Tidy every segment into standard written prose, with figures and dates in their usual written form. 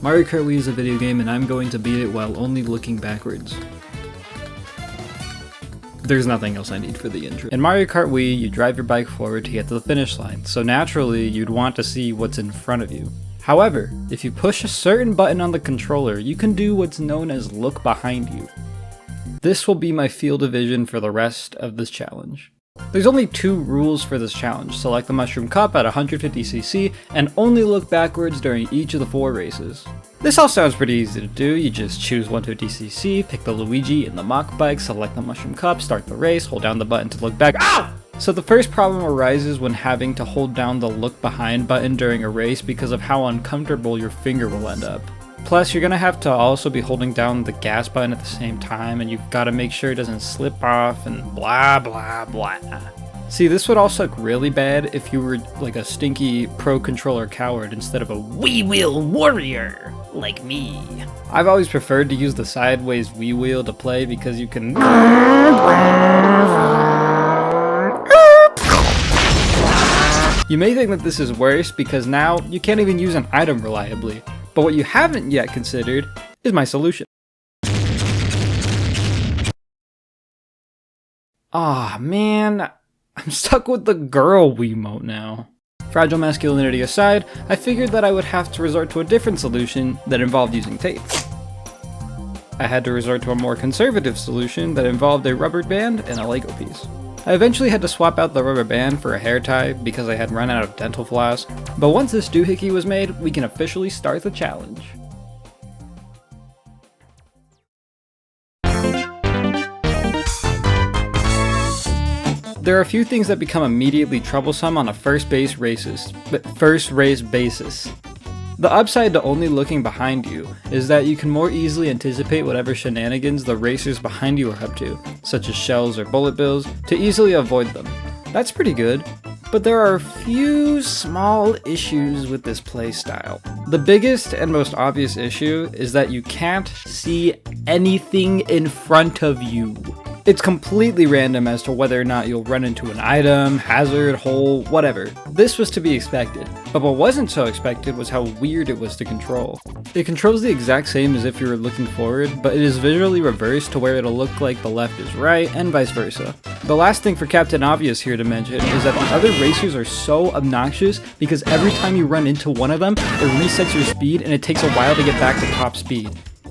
Mario Kart Wii is a video game and I'm going to beat it while only looking backwards. There's nothing else I need for the intro. In Mario Kart Wii, you drive your bike forward to get to the finish line, so naturally you'd want to see what's in front of you. However, if you push a certain button on the controller, you can do what's known as look behind you. This will be my field of vision for the rest of this challenge. There's only 2 rules for this challenge: select the Mushroom Cup at 150cc and only look backwards during each of the 4 races. This all sounds pretty easy to do. You just choose 150cc, pick the Luigi and the Mach bike, select the Mushroom Cup, start the race, hold down the button to look back. Ow! So the first problem arises when having to hold down the look behind button during a race because of how uncomfortable your finger will end up. Plus, you're gonna have to also be holding down the gas button at the same time, and you've gotta make sure it doesn't slip off and blah blah blah. See, this would all suck really bad if you were like a stinky pro controller coward instead of a Wii Wheel warrior like me. I've always preferred to use the sideways Wii Wheel to play because you can You may think that this is worse because now you can't even use an item reliably. But what you haven't yet considered is my solution. Aw, man, I'm stuck with the girl Wiimote now. Fragile masculinity aside, I figured that I would have to resort to a different solution that involved using tape. I had to resort to a more conservative solution that involved a rubber band and a Lego piece. I eventually had to swap out the rubber band for a hair tie because I had run out of dental floss, but once this doohickey was made, we can officially start the challenge. There are a few things that become immediately troublesome on a first race basis. The upside to only looking behind you is that you can more easily anticipate whatever shenanigans the racers behind you are up to, such as shells or bullet bills, to easily avoid them. That's pretty good, but there are a few small issues with this playstyle. The biggest and most obvious issue is that you can't see anything in front of you. It's completely random as to whether or not you'll run into an item, hazard, hole, whatever. This was to be expected, but what wasn't so expected was how weird it was to control. It controls the exact same as if you were looking forward, but it is visually reversed to where it'll look like the left is right, and vice versa. The last thing for Captain Obvious here to mention is that the other racers are so obnoxious because every time you run into one of them, it resets your speed and it takes a while to get back to top speed.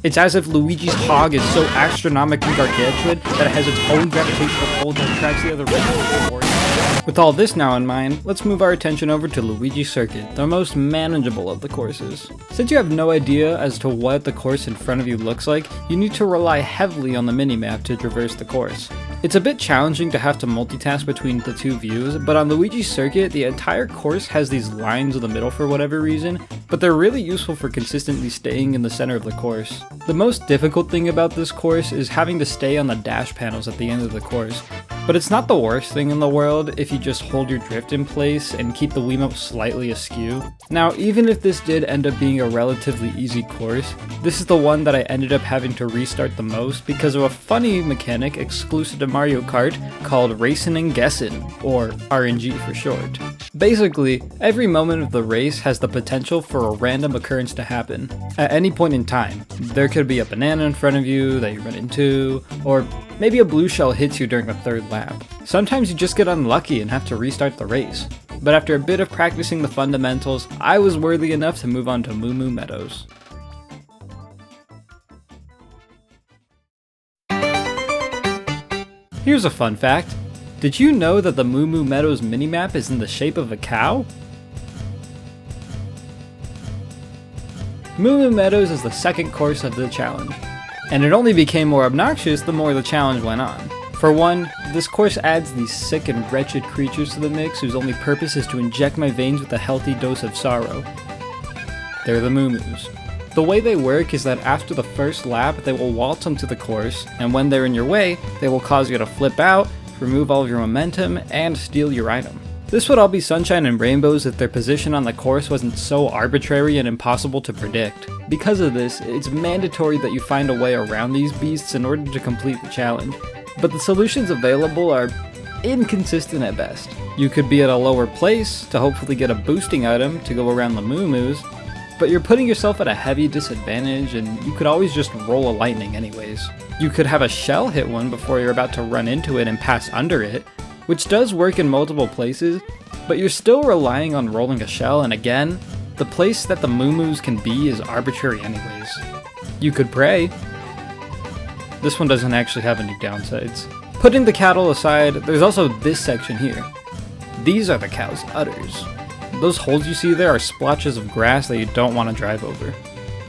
It's as if Luigi's hog is so astronomically gargantuan that it has its own gravitational pull that attracts the other racers. With all this now in mind, let's move our attention over to Luigi Circuit, the most manageable of the courses. Since you have no idea as to what the course in front of you looks like, you need to rely heavily on the minimap to traverse the course. It's a bit challenging to have to multitask between the 2 views, but on Luigi's Circuit, the entire course has these lines in the middle for whatever reason, but they're really useful for consistently staying in the center of the course. The most difficult thing about this course is having to stay on the dash panels at the end of the course, but it's not the worst thing in the world if you just hold your drift in place and keep the Wiimote slightly askew. Now, even if this did end up being a relatively easy course, this is the one that I ended up having to restart the most because of a funny mechanic exclusive to Mario Kart called Racin' and Guessin', or RNG for short. Basically, every moment of the race has the potential for a random occurrence to happen. At any point in time, there could be a banana in front of you that you run into, or maybe a blue shell hits you during the 3rd lap. Sometimes you just get unlucky and have to restart the race. But after a bit of practicing the fundamentals, I was worthy enough to move on to Meadows. Here's a fun fact. Did you know that the Meadows minimap is in the shape of a cow? Meadows is the second course of the challenge, and it only became more obnoxious the more the challenge went on. For one, this course adds these sick and wretched creatures to the mix whose only purpose is to inject my veins with a healthy dose of sorrow. They're the Moo-Moos. The way they work is that after the first lap, they will waltz onto the course, and when they're in your way, they will cause you to flip out, remove all of your momentum, and steal your item. This would all be sunshine and rainbows if their position on the course wasn't so arbitrary and impossible to predict. Because of this, it's mandatory that you find a way around these beasts in order to complete the challenge, but the solutions available are inconsistent at best. You could be at a lower place to hopefully get a boosting item to go around the Moo-Moos, but you're putting yourself at a heavy disadvantage and you could always just roll a lightning anyways. You could have a shell hit one before you're about to run into it and pass under it, which does work in multiple places, but you're still relying on rolling a shell, and again, the place that the moo-moos can be is arbitrary anyways. You could pray. This one doesn't actually have any downsides. Putting the cattle aside, there's also this section here. These are the cow's udders. Those holes you see there are splotches of grass that you don't want to drive over.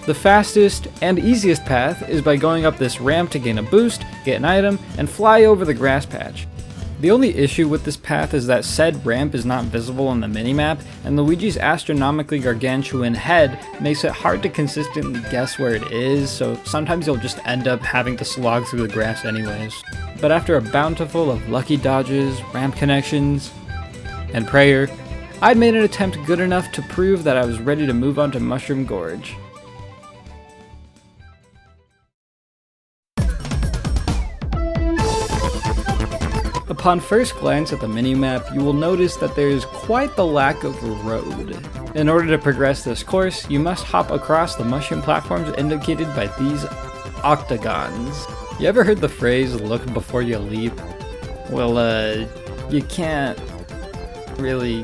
The fastest and easiest path is by going up this ramp to gain a boost, get an item, and fly over the grass patch. The only issue with this path is that said ramp is not visible on the minimap, and Luigi's astronomically gargantuan head makes it hard to consistently guess where it is, so sometimes you'll just end up having to slog through the grass anyways. But after a bountiful of lucky dodges, ramp connections, and prayer, I'd made an attempt good enough to prove that I was ready to move on to Mushroom Gorge. Upon first glance at the minimap, you will notice that there is quite the lack of road. In order to progress this course, you must hop across the mushroom platforms indicated by these octagons. You ever heard the phrase, look before you leap? Well, you can't really,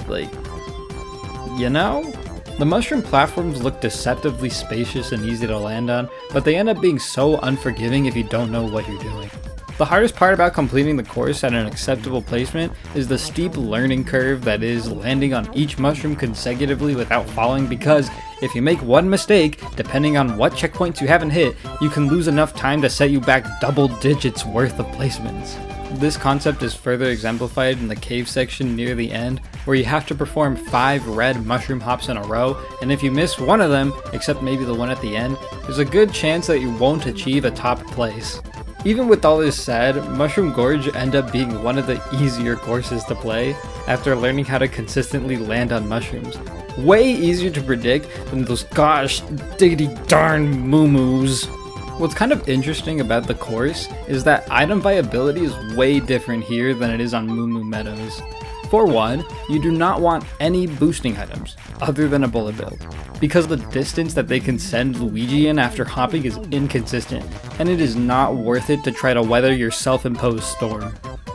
you know? The mushroom platforms look deceptively spacious and easy to land on, but they end up being so unforgiving if you don't know what you're doing. The hardest part about completing the course at an acceptable placement is the steep learning curve that is landing on each mushroom consecutively without falling, because if you make one mistake, depending on what checkpoints you haven't hit, you can lose enough time to set you back double digits worth of placements. This concept is further exemplified in the cave section near the end, where you have to perform 5 red mushroom hops in a row, and if you miss one of them, except maybe the one at the end, there's a good chance that you won't achieve a top place. Even with all this said, Mushroom Gorge ended up being one of the easier courses to play after learning how to consistently land on mushrooms. Way easier to predict than those gosh diggity darn moo-moos. What's kind of interesting about the course is that item viability is way different here than it is on Moo Moo Meadows. For one, you do not want any boosting items, other than a bullet bill, because the distance that they can send Luigi in after hopping is inconsistent, and it is not worth it to try to weather your self-imposed storm.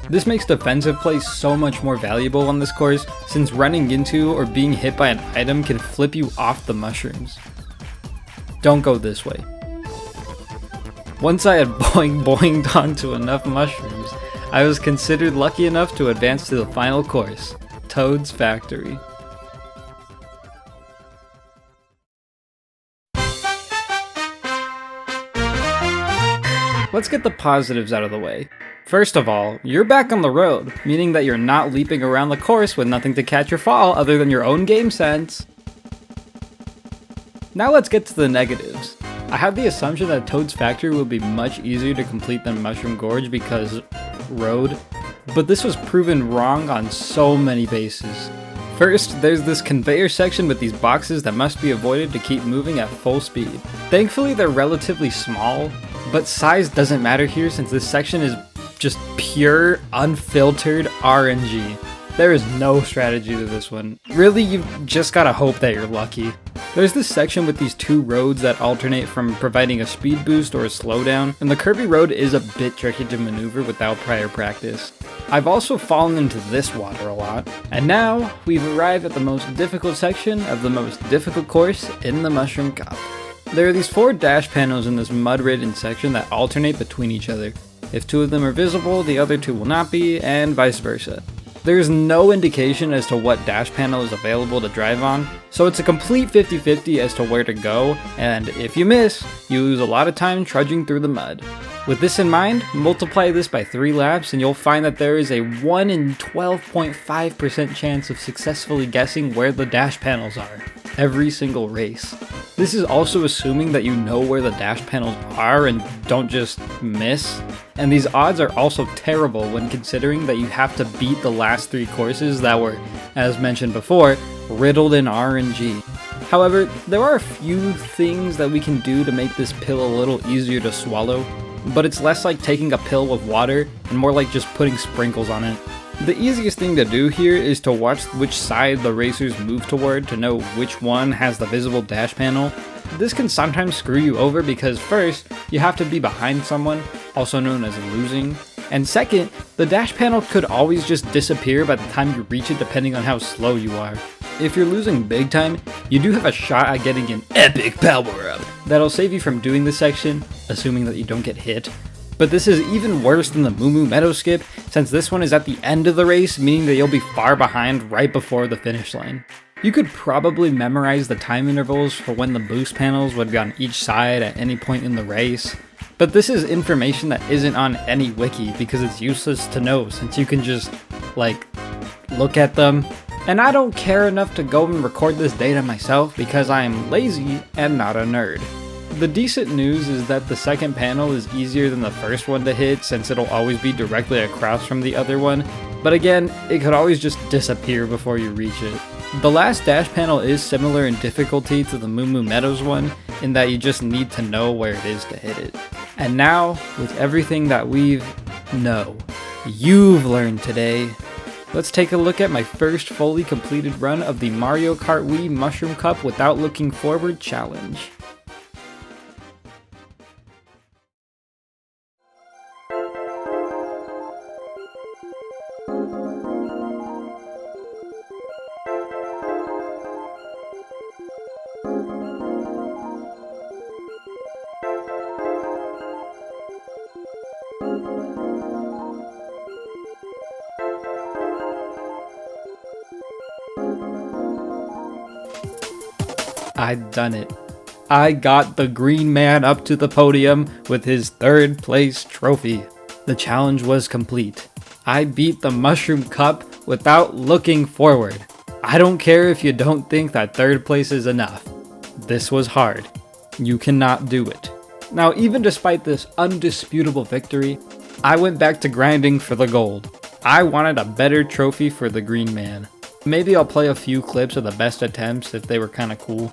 This makes defensive play so much more valuable on this course, since running into or being hit by an item can flip you off the mushrooms. Don't go this way. Once I had boinged onto enough mushrooms, I was considered lucky enough to advance to the final course, Toad's Factory. Let's get the positives out of the way. First of all, you're back on the road, meaning that you're not leaping around the course with nothing to catch your fall other than your own game sense. Now let's get to the negatives. I had the assumption that Toad's Factory would be much easier to complete than Mushroom Gorge because road, but this was proven wrong on so many bases. First, there's this conveyor section with these boxes that must be avoided to keep moving at full speed. Thankfully, they're relatively small, but size doesn't matter here since this section is just pure, unfiltered RNG. There is no strategy to this one. Really, you've just gotta hope that you're lucky. There's this section with these 2 roads that alternate from providing a speed boost or a slowdown, and the curvy road is a bit tricky to maneuver without prior practice. I've also fallen into this water a lot, and now we've arrived at the most difficult section of the most difficult course in the Mushroom Cup. There are these 4 dash panels in this mud-ridden section that alternate between each other. If 2 of them are visible, the other 2 will not be, and vice versa. There is no indication as to what dash panel is available to drive on, so it's a complete 50-50 as to where to go, and if you miss, you lose a lot of time trudging through the mud. With this in mind, multiply this by 3 laps and you'll find that there is a 1 in 12.5% chance of successfully guessing where the dash panels are, every single race. This is also assuming that you know where the dash panels are and don't just miss. And these odds are also terrible when considering that you have to beat the last 3 courses that were, as mentioned before, riddled in RNG. However, there are a few things that we can do to make this pill a little easier to swallow, but it's less like taking a pill with water and more like just putting sprinkles on it. The easiest thing to do here is to watch which side the racers move toward to know which one has the visible dash panel. This can sometimes screw you over because first, you have to be behind someone, also known as losing, and second, the dash panel could always just disappear by the time you reach it depending on how slow you are. If you're losing big time, you do have a shot at getting an epic power up that'll save you from doing this section, assuming that you don't get hit. But this is even worse than the Meadows skip, since this one is at the end of the race, meaning that you'll be far behind right before the finish line. You could probably memorize the time intervals for when the boost panels would be on each side at any point in the race, but this is information that isn't on any wiki because it's useless to know since you can just, look at them. And I don't care enough to go and record this data myself because I am lazy and not a nerd. The decent news is that the second panel is easier than the first one to hit since it'll always be directly across from the other one, but again, it could always just disappear before you reach it. The last dash panel is similar in difficulty to the Meadows one in that you just need to know where it is to hit it. And now, with everything that you've learned today, let's take a look at my first fully completed run of the Mario Kart Wii Mushroom Cup Without Looking Forward challenge. I'd done it. I got the green man up to the podium with his third place trophy. The challenge was complete. I beat the Mushroom Cup without looking forward. I don't care if you don't think that third place is enough. This was hard. You cannot do it. Now, even despite this undisputable victory, I went back to grinding for the gold. I wanted a better trophy for the green man. Maybe I'll play a few clips of the best attempts if they were kinda cool.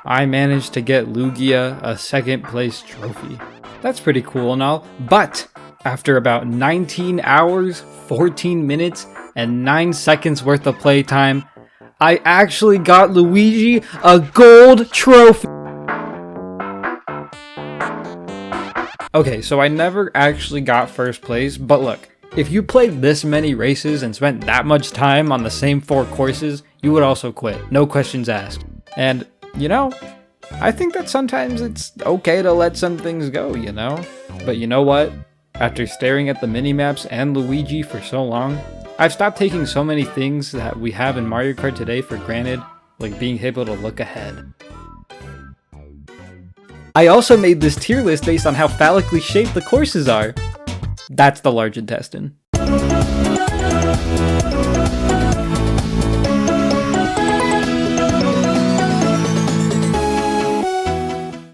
I managed to get Lugia a second place trophy. That's pretty cool and all, but after about 19 hours, 14 minutes, and 9 seconds worth of playtime, I actually got Luigi a gold trophy! Okay, so I never actually got first place, but look, if you played this many races and spent that much time on the same 4 courses, you would also quit, no questions asked. And, I think that sometimes it's okay to let some things go, But you know what? After staring at the minimaps and Luigi for so long, I've stopped taking so many things that we have in Mario Kart today for granted, like being able to look ahead. I also made this tier list based on how phallically shaped the courses are. That's the large intestine.